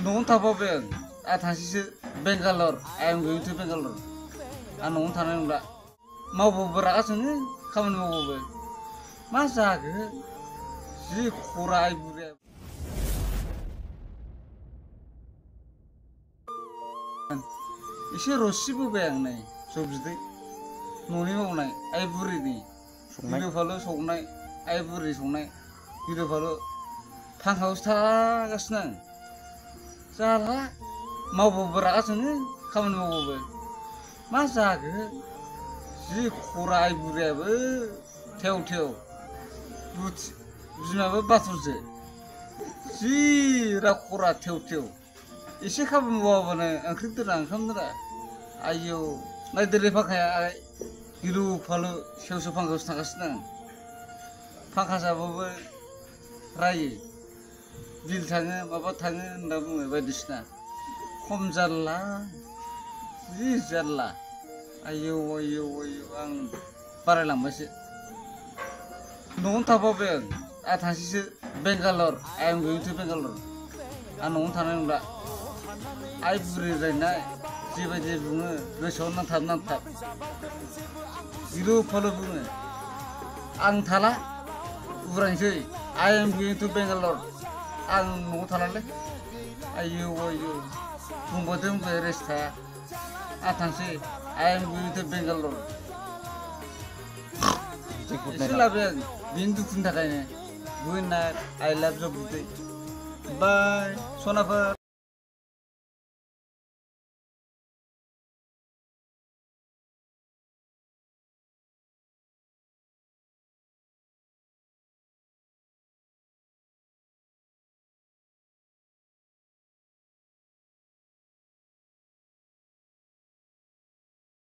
न'आवनो थाबावबाय आं थांसैसो बेंगालर आइ M गोइं two बेंगालर आं न'आवनो थानाय नंला मावबाबो रागा जोङो खामानि मावबाबो मा जाखो जि खरा आइ बुरिया एसे रसि बोबाय आं नै जौ बिदै न'नि मावनाय आइ बुरिनि गिलु फालु संनाय आइ बुरि संनाय गिलु फालु फांखायावसो थागासिनो आं जाला मावबाबो रागा जोङो खामानि मावबाबो मा जाखो जि खरा आइ बुरियाबो थेव थेव बिमायाबो बाथुलसो जि खरा थेव थेव एसे खामानि मावाबानो ओंख्रि दोना ओंखाम दोना आयौ नायदोलै फांखाया गिलु फालु सेव सेव फांखायावसो थागासिनो आं फांखा जाबाबो रायो बिल थाङो माबा थाङो होनना बुङो बायदिसिना खम जारला जि जारला आयौ आयौ आयौ आं बारायलांबायसो न'आवनो थाबावबाय आं थांसैसो बेंगालर आइ एम गोइं टु बेंगालर आं न'आवनो थानाय नंला आइ बुरि रायनाय जिबायदि बुङो गोसोआव नांथाब नांथाब गिलु फालु बुङो आं थाला उरायनोसै आइ एम गोइं टु बेंगालर आं न'आव थालालै आयौ आयौ बुंबाथाय बुंबाय रेस्ट थाया आं थांसै आइ एम गोइं टु बेंगालर एसे लाबाय आं बेनि दुखुनि थाखायनो गुड नाइट आइ लाभ जौ बिदै बाय सनाफोर